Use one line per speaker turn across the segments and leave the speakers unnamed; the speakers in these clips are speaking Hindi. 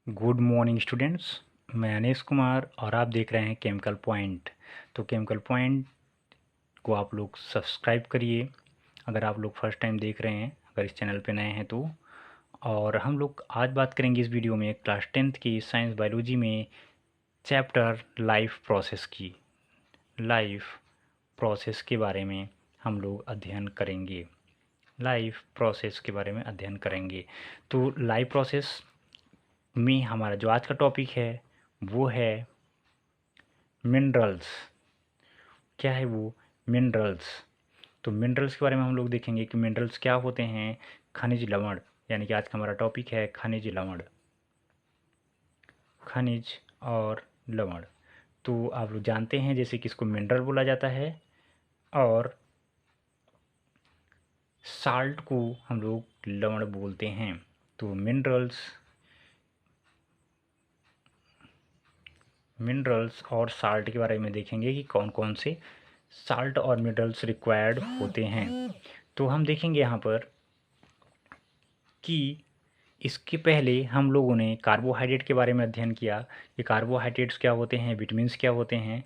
Good morning students. मैं अनीश कुमार और आप देख रहे हैं केमिकल पॉइंट। तो केमिकल पॉइंट को आप लोग सब्सक्राइब करिए अगर आप लोग फर्स्ट टाइम देख रहे हैं, अगर इस चैनल पे नए हैं तो। और हम लोग आज बात करेंगे इस वीडियो में क्लास 10th की साइंस बायोलॉजी में चैप्टर लाइफ प्रोसेस की। लाइफ प्रोसेस के बारे में हम लोग अध्ययन करेंगे। लाइफ प्रोसेस के बारे में अध्ययन करेंगे। तो लाइफ प्रोसेस में हमारा जो आज का टॉपिक है वो है मिनरल्स। क्या है वो? मिनरल्स। तो मिनरल्स के बारे में हम लोग देखेंगे कि मिनरल्स क्या होते हैं। खनिज लवण, यानी कि आज का हमारा टॉपिक है खनिज लवण, खनिज और लवण। तो आप लोग जानते हैं जैसे कि इसको मिनरल बोला जाता है और साल्ट को हम लोग लवण बोलते हैं। तो मिनरल्स और साल्ट के बारे में देखेंगे कि कौन कौन से साल्ट और मिनरल्स रिक्वायर्ड होते हैं। तो हम देखेंगे यहाँ पर कि इसके पहले हम लोगों ने कार्बोहाइड्रेट के बारे में अध्ययन किया कि कार्बोहाइड्रेट्स क्या होते हैं, विटामिन्स क्या होते हैं।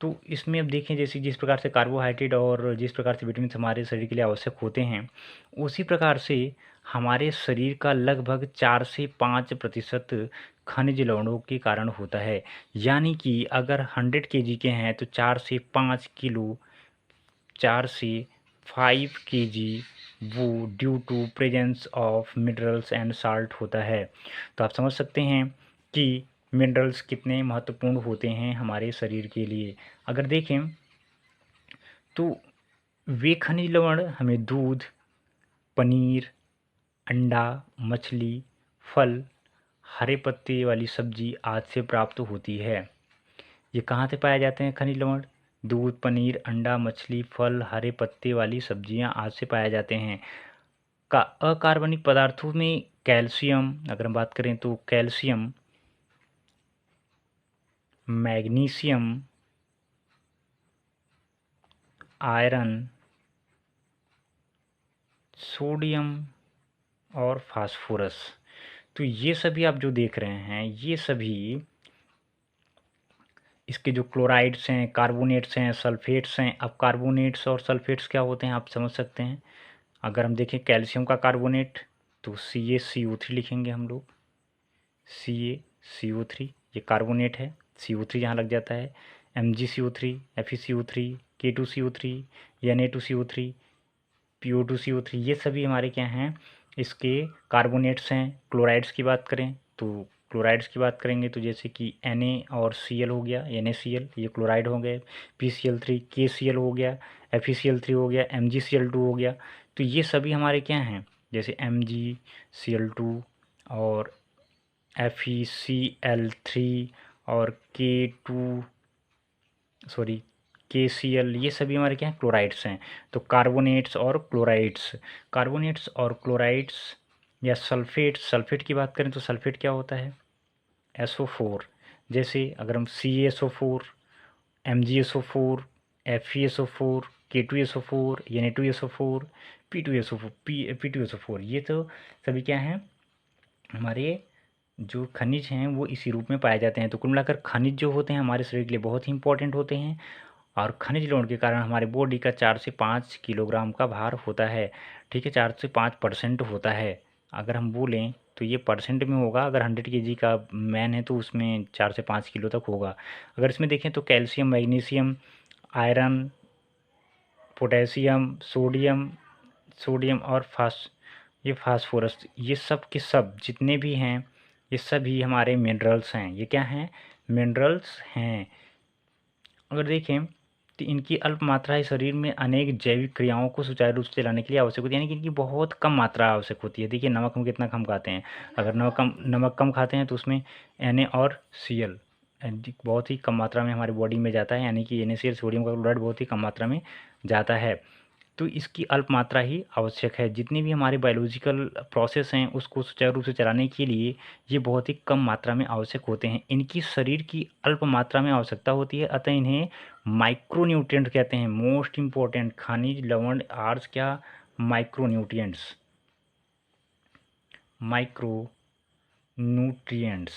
तो इसमें अब देखें जैसे जिस प्रकार से कार्बोहाइड्रेट और जिस प्रकार से विटामिन हमारे शरीर के लिए आवश्यक होते हैं, उसी प्रकार से हमारे शरीर का लगभग 4 से 5% खनिज लवणों के कारण होता है। यानी कि अगर 100 केजी के हैं तो 4 से 5 किलो, 4 से 5 केजी वो due to presence of minerals and salt होता है। तो आप समझ सकते हैं कि मिनरल्स कितने महत्वपूर्ण होते हैं हमारे शरीर के लिए। अगर देखें तो वे खनिज लवण हमें दूध, पनीर, अंडा, मछली, फल, हरे पत्ते वाली सब्जी आदि से प्राप्त होती है। ये कहाँ से पाए जाते हैं खनिज लवण? दूध, पनीर, अंडा, मछली, फल, हरे पत्ते वाली सब्जियां आदि से पाए जाते हैं। का अकार्बनिक पदार्थों में कैल्शियम, अगर हम बात करें तो कैल्शियम, मैग्नीशियम, आयरन, सोडियम और फास्फोरस। तो ये सभी आप जो देख रहे हैं ये सभी इसके जो क्लोराइड्स हैं, कार्बोनेट्स हैं, सल्फेट्स हैं। अब कार्बोनेट्स और सल्फेट्स क्या होते हैं आप समझ सकते हैं। अगर हम देखें कैल्शियम का कार्बोनेट तो CaCO3 लिखेंगे हम लोग। CaCO3 ये कार्बोनेट है, CO3 यहाँ लग जाता है। MgCO3, FeCO3, K2CO3, Na2CO3, PO2CO3 ये सभी हमारे क्या हैं, इसके कार्बोनेट्स हैं। क्लोराइड्स की बात करें तो क्लोराइड्स की बात करेंगे तो जैसे कि Na और Cl हो गया, NaCl ये क्लोराइड हो गए। PCl3, KCl हो गया, FeCl3 हो गया, MgCl2 हो गया। तो ये सभी हमारे क्या हैं, जैसे MgCl2 और FeCl3 और KCl, ये सभी हमारे क्या हैं, क्लोराइड्स हैं। तो कार्बोनेट्स और क्लोराइड्स या सल्फेट की बात करें तो सल्फेट क्या होता है, SO4। जैसे अगर हम CaSO4, MgSO4, FeSO4, K2SO4, Na2SO4, P2SO4 ये तो सभी क्या हैं, हमारे जो खनिज हैं वो इसी रूप में पाए जाते हैं। तो कुल मिलाकर खनिज जो होते हैं हमारे शरीर के लिए बहुत ही इंपॉर्टेंट होते हैं और खनिज लवण के कारण हमारे बॉडी का 4 से 5 किलोग्राम का भार होता है। ठीक है, 4 से 5% होता है। अगर हम बोलें तो ये परसेंट में होगा, अगर 100 केजी का मैन है तो उसमें 4 से 5 किलो तक होगा। अगर इसमें देखें तो calcium, magnesium, iron, potassium, sodium sodium और ये फास्फोरस, ये सब के सब जितने भी हैं ये सभी हमारे मिनरल्स हैं। ये क्या हैं, मिनरल्स हैं। अगर देखें तो इनकी अल्प मात्रा ही शरीर में अनेक जैविक क्रियाओं को सुचारू रूप से चलाने के लिए आवश्यक होती है, यानी कि इनकी बहुत कम मात्रा आवश्यक होती है। देखिए नमक हम कितना कम खाते हैं, अगर नमक कम खाते हैं तो उसमें Na और Cl बहुत ही कम मात्रा में हमारी बॉडी में जाता है, यानी कि NaCl सोडियम का क्लोराइड बहुत ही कम मात्रा में जाता है। तो इसकी अल्प मात्रा ही आवश्यक है। जितनी भी हमारे बायोलॉजिकल प्रोसेस हैं उसको सुचारू रूप से चलाने के लिए ये बहुत ही कम मात्रा में आवश्यक होते हैं। इनकी शरीर की अल्प मात्रा में आवश्यकता होती है, अतः इन्हें माइक्रोन्यूट्रिएंट कहते हैं। मोस्ट इम्पोर्टेंट खनिज लवण आर्स क्या, micronutrients, micro nutrients,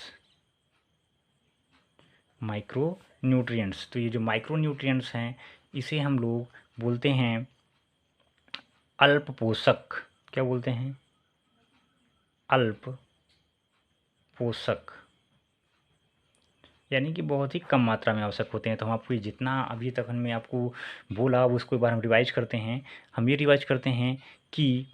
micro nutrients. तो ये जो माइक्रो न्यूट्रिएंट्स हैं इसे हम लोग बोलते हैं अल्प पोषक। क्या बोलते हैं? अल्प पोषक, यानी कि बहुत ही कम मात्रा में आवश्यक होते हैं। तो हम आपको ये जितना अभी तक हमने आपको बोला अब उसको एक बार हम रिवाइज करते हैं। हम ये रिवाइज करते हैं कि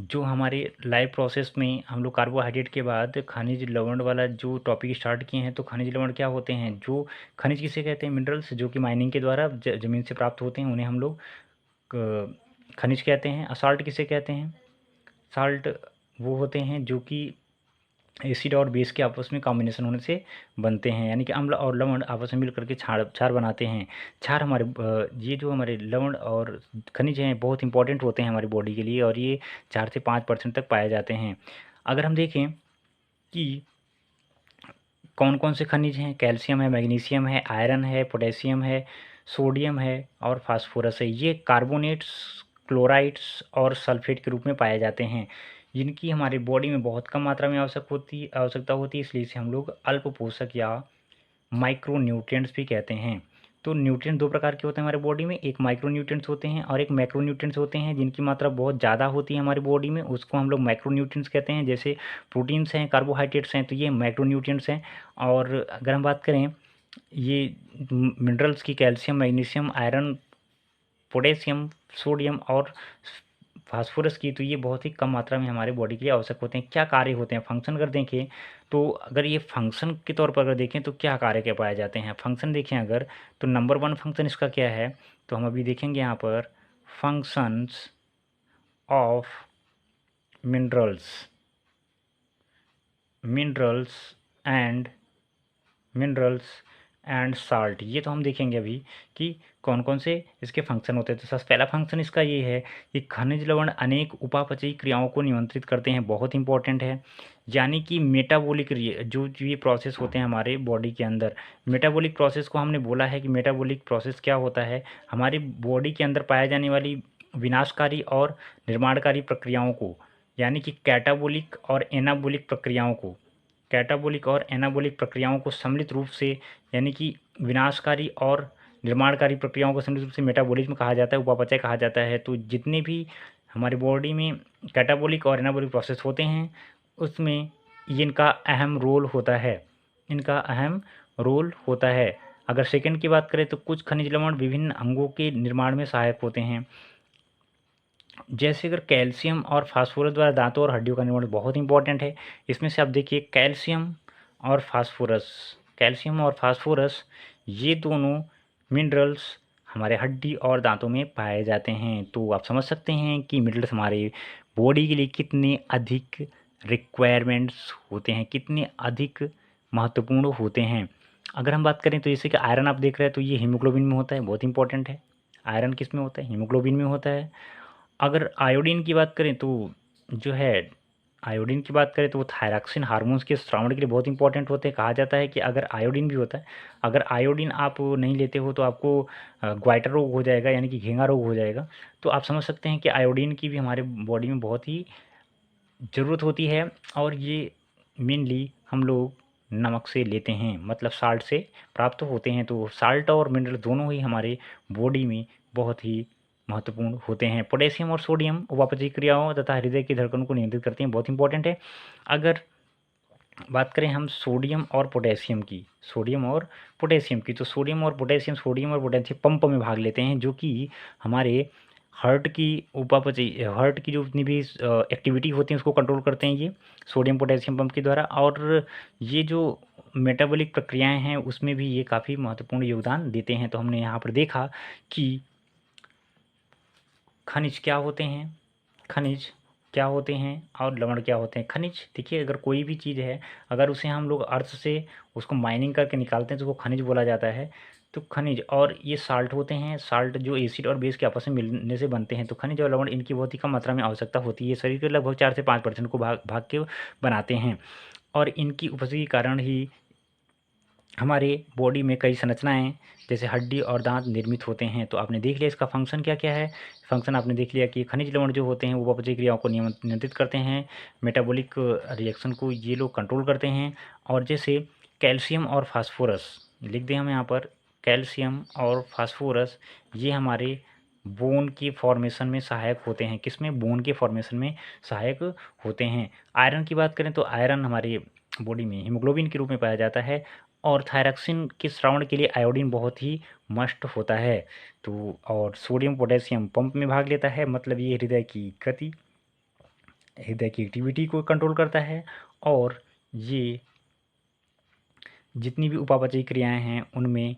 जो हमारे लाइफ प्रोसेस में हम लोग कार्बोहाइड्रेट के बाद खनिज लवण वाला जो टॉपिक स्टार्ट किए हैं, तो खनिज लवण क्या होते हैं? जो खनिज किसे कहते हैं? मिनरल्स, जो कि माइनिंग के द्वारा ज़मीन से प्राप्त होते हैं, उन्हें हम लोग खनिज कहते हैं। साल्ट किसे कहते हैं? साल्ट वो होते हैं जो कि एसिड और बेस के आपस में कॉम्बिनेशन होने से बनते हैं, यानी कि अम्ल और लवण आपस में मिल करके क्षार बनाते हैं। क्षार हमारे ये जो हमारे लवण और खनिज हैं बहुत इंपॉर्टेंट होते हैं हमारी बॉडी के लिए, और ये 4 से 5% तक पाए जाते हैं। अगर हम देखें कि कौन कौन से खनिज हैं, कैल्शियम है, मैग्नीशियम है, आयरन है, पोटेशियम है, सोडियम है और फास्फोरस है। ये कार्बोनेट्स, क्लोराइड्स और सल्फेट के रूप में पाए जाते हैं, जिनकी हमारी बॉडी में बहुत कम मात्रा में आवश्यकता होती है, इसलिए इसे हम लोग अल्प पोषक या माइक्रो न्यूट्रिएंट्स भी कहते हैं। तो न्यूट्रिएंट दो प्रकार के होते हैं हमारे बॉडी में, एक माइक्रो न्यूट्रिएंट्स होते हैं और एक मैक्रो न्यूट्रिएंट्स होते हैं, जिनकी मात्रा बहुत ज़्यादा होती है हमारी बॉडी में, उसको हम लोग मैक्रो न्यूट्रिएंट्स कहते हैं। जैसे प्रोटीन्स हैं, कार्बोहाइड्रेट्स हैं, तो ये मैक्रो न्यूट्रिएंट्स हैं। और अगर हम बात करें ये मिनरल्स की, calcium, magnesium, iron, potassium, sodium और फास्फोरस की, तो ये बहुत ही कम मात्रा में हमारे बॉडी के लिए आवश्यक होते हैं। क्या कार्य होते हैं? फंक्शन अगर देखें तो अगर ये फंक्शन के तौर पर अगर देखें तो क्या कार्य क्या पाए जाते हैं? फंक्शन देखें अगर, तो नंबर 1 फंक्शन इसका क्या है? तो हम अभी देखेंगे यहाँ पर functions of minerals, and minerals and salt. ये तो हम देखेंगे अभी कि कौन कौन से इसके फंक्शन होते हैं। तो सबसे पहला फंक्शन इसका ये है कि खनिज लवण अनेक उपापचयी क्रियाओं को नियंत्रित करते हैं, बहुत इंपॉर्टेंट है। यानी कि मेटाबॉलिक जो ये प्रोसेस होते हैं हमारे बॉडी के अंदर, मेटाबॉलिक प्रोसेस को हमने बोला है कि मेटाबॉलिक प्रोसेस क्या होता है? हमारी बॉडी के अंदर पाए जाने वाली विनाशकारी और निर्माणकारी प्रक्रियाओं को, यानी कि कैटाबॉलिक और एनाबॉलिक प्रक्रियाओं को, कैटाबॉलिक और एनाबॉलिक प्रक्रियाओं को सम्मिलित रूप से, यानी कि विनाशकारी और निर्माणकारी प्रक्रियाओं को सम्मिलित रूप से मेटाबॉलिज्म कहा जाता है, उपापचय कहा जाता है। तो जितने भी हमारी बॉडी में कैटाबॉलिक और एनाबॉलिक प्रोसेस होते हैं उसमें इनका अहम रोल होता है, इनका अहम रोल होता है। अगर सेकंड की बात करें तो कुछ खनिज लवण विभिन्न अंगों के निर्माण में सहायक होते हैं। जैसे अगर कैल्शियम और फास्फोरस द्वारा दांतों और हड्डियों का निर्माण बहुत इंपॉर्टेंट है। इसमें से आप देखिए कैल्शियम और फास्फोरस ये दोनों मिनरल्स हमारे हड्डी और दांतों में पाए जाते हैं। तो आप समझ सकते हैं कि मिनरल्स हमारे बॉडी के लिए कितने अधिक रिक्वायरमेंट्स होते हैं, कितने अधिक महत्वपूर्ण होते हैं। अगर हम बात करें तो जैसे कि आयरन आप देख रहे हैं तो ये हीमोग्लोबिन में होता है, बहुत इंपॉर्टेंट है। आयरन किस में होता है? हीमोग्लोबिन में होता है। अगर आयोडीन की बात करें तो जो है, आयोडीन की बात करें तो वो थायरॉक्सिन हार्मोन्स के स्रावण के लिए बहुत इंपॉर्टेंट होते हैं। कहा जाता है कि अगर आयोडीन भी होता है, अगर आयोडीन आप नहीं लेते हो तो आपको ग्वाइटर रोग हो जाएगा, यानी कि घेंगा रोग हो जाएगा। तो आप समझ सकते हैं कि आयोडीन की भी हमारे बॉडी में बहुत ही ज़रूरत होती है, और ये मेनली हम लोग नमक से लेते हैं, मतलब साल्ट से प्राप्त होते हैं। तो साल्ट और मिनरल दोनों ही हमारे बॉडी में बहुत ही महत्वपूर्ण होते हैं। पोटेशियम और सोडियम उपापचयी क्रियाओं तथा हृदय की धड़कन को नियंत्रित करते हैं, बहुत इंपॉर्टेंट है। अगर बात करें हम सोडियम और पोटेशियम की, तो सोडियम और पोटेशियम पंप में भाग लेते हैं, जो कि हमारे हार्ट की जो जितनी भी एक्टिविटी होती है उसको कंट्रोल करते हैं ये सोडियम पोटेशियम पंप के द्वारा। और ये जो मेटाबॉलिक प्रक्रियाएं हैं उसमें भी ये काफ़ी महत्वपूर्ण योगदान देते हैं। तो हमने यहाँ पर देखा कि खनिज क्या होते हैं और लवण क्या होते हैं। खनिज देखिए, अगर कोई भी चीज़ है, अगर उसे हम लोग अर्थ से उसको माइनिंग करके निकालते हैं तो उसको खनिज बोला जाता है। तो खनिज और ये साल्ट होते हैं, साल्ट जो एसिड और बेस के आपस में मिलने से बनते हैं। तो खनिज और लवण इनकी बहुत ही कम मात्रा में आवश्यकता होती है, शरीर के लगभग 4 से 5% को भाग के बनाते हैं, और इनकी उपस्थिति के कारण ही हमारे बॉडी में कई संरचनाएं जैसे हड्डी और दांत निर्मित होते हैं। तो आपने देख लिया इसका फंक्शन क्या क्या है। फंक्शन आपने देख लिया कि खनिज लवण जो होते हैं वो अपचयी क्रियाओं को नियंत्रित करते हैं, मेटाबॉलिक रिएक्शन को ये लोग कंट्रोल करते हैं। और जैसे कैल्शियम और फास्फोरस लिख दें हम यहाँ पर, कैल्शियम और फास्फोरस ये हमारे बोन की फॉर्मेशन में सहायक होते हैं। किसमें? बोन के फॉर्मेशन में सहायक होते हैं। आयरन की बात करें तो आयरन हमारे बॉडी में हीमोग्लोबिन के रूप में पाया जाता है। और थायरॉक्सिन के स्रावण के लिए आयोडीन बहुत ही मस्ट होता है। तो और सोडियम पोटेशियम पंप में भाग लेता है, मतलब ये हृदय की गति, हृदय की एक्टिविटी को कंट्रोल करता है। और ये जितनी भी उपापचयी क्रियाएं हैं उनमें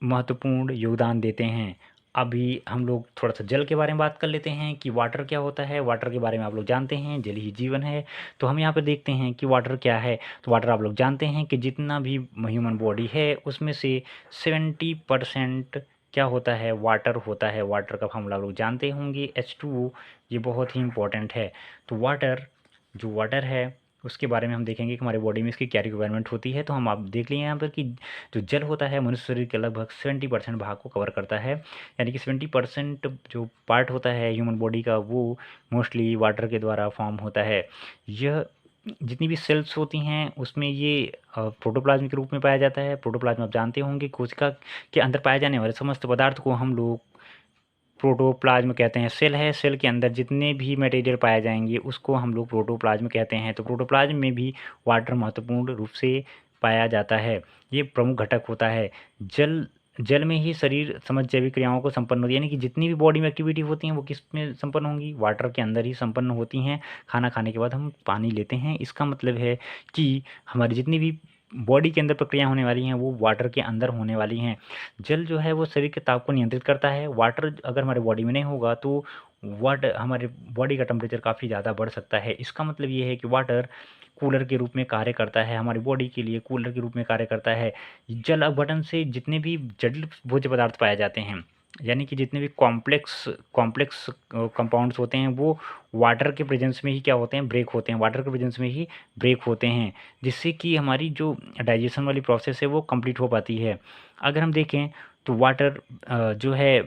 महत्वपूर्ण योगदान देते हैं। अभी हम लोग थोड़ा सा जल के बारे में बात कर लेते हैं कि वाटर क्या होता है। वाटर के बारे में आप लोग जानते हैं, जल ही जीवन है। तो हम यहाँ पे देखते हैं कि वाटर क्या है। तो वाटर आप लोग जानते हैं कि जितना भी ह्यूमन बॉडी है उसमें से 70% क्या होता है? वाटर होता है। वाटर का फॉर्मूला आप लोग जानते होंगे, H2O। ये बहुत ही इंपॉर्टेंट है। तो वाटर, जो वाटर है उसके बारे में हम देखेंगे कि हमारे बॉडी में इसकी क्या रिक्वायरमेंट होती है। तो हम आप देख लेंगे यहाँ पर कि जो जल होता है मनुष्य शरीर के लगभग 70% भाग को कवर करता है। यानी कि 70% जो पार्ट होता है ह्यूमन बॉडी का वो मोस्टली वाटर के द्वारा फॉर्म होता है। यह जितनी भी सेल्स होती हैं उसमें ये प्रोटोप्लाज्म के रूप में पाया जाता है। प्रोटोप्लाज्म आप जानते होंगे, कोशिका के अंदर पाए जाने वाले समस्त पदार्थ को हम लोग प्रोटोप्लाज्म कहते हैं। सेल है, सेल के अंदर जितने भी मटेरियल पाए जाएंगे उसको हम लोग प्रोटोप्लाज्म कहते हैं। तो प्रोटोप्लाज्म में भी वाटर महत्वपूर्ण रूप से पाया जाता है। ये प्रमुख घटक होता है। जल में ही शरीर समस्त जैविक क्रियाओं को संपन्न होती है। यानी कि जितनी भी बॉडी में एक्टिविटी होती हैं वो किस में संपन्न होंगी? वाटर के अंदर ही संपन्न होती हैं। खाना खाने के बाद हम पानी लेते हैं, इसका मतलब है कि हमारी जितनी भी बॉडी के अंदर प्रक्रिया होने वाली हैं वो वाटर के अंदर होने वाली हैं। जल जो है वो शरीर के ताप को नियंत्रित करता है। वाटर अगर हमारे बॉडी में नहीं होगा तो वाटर हमारे बॉडी का टेम्परेचर काफ़ी ज़्यादा बढ़ सकता है। इसका मतलब ये है कि वाटर कूलर के रूप में कार्य करता है, हमारी बॉडी के लिए कूलर के रूप में कार्य करता है। जल अपघटन से जितने भी जटिल भोज्य पदार्थ पाए जाते हैं, यानी कि जितने भी कॉम्प्लेक्स कॉम्प्लेक्स कंपाउंड्स होते हैं वो वाटर के प्रेजेंस में ही क्या होते हैं? ब्रेक होते हैं। वाटर के प्रेजेंस में ही ब्रेक होते हैं, जिससे कि हमारी जो डाइजेशन वाली प्रोसेस है वो कंप्लीट हो पाती है। अगर हम देखें तो वाटर जो है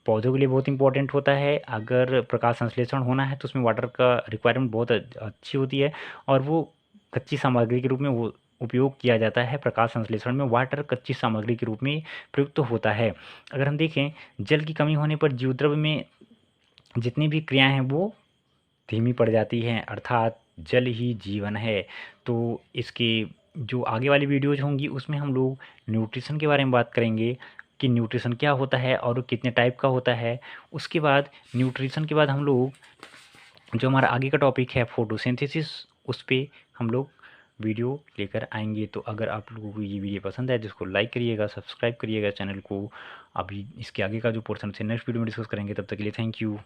पौधों के लिए बहुत इंपॉर्टेंट होता है। अगर प्रकाश संश्लेषण होना है तो उसमें वाटर का रिक्वायरमेंट बहुत अच्छी होती है और वो कच्ची सामग्री के रूप में वो उपयोग किया जाता है। प्रकाश संश्लेषण में वाटर कच्ची सामग्री के रूप में प्रयुक्त होता है। अगर हम देखें जल की कमी होने पर जीवद्रव्य में जितनी भी क्रियाएं हैं वो धीमी पड़ जाती हैं, अर्थात जल ही जीवन है। तो इसके जो आगे वाली वीडियोज होंगी उसमें हम लोग न्यूट्रिशन के बारे में बात करेंगे कि न्यूट्रिशन क्या होता है और कितने टाइप का होता है। उसके बाद न्यूट्रिशन के बाद हम लोग जो हमारा आगे का टॉपिक है फोटोसिंथेसिस, उस पर हम लोग वीडियो लेकर आएंगे। तो अगर आप लोगों को ये वीडियो पसंद है जिसको लाइक करिएगा, सब्सक्राइब करिएगा चैनल को। अभी इसके आगे का जो पोर्शन से नेक्स्ट वीडियो में डिस्कस करेंगे। तब तक के लिए थैंक यू।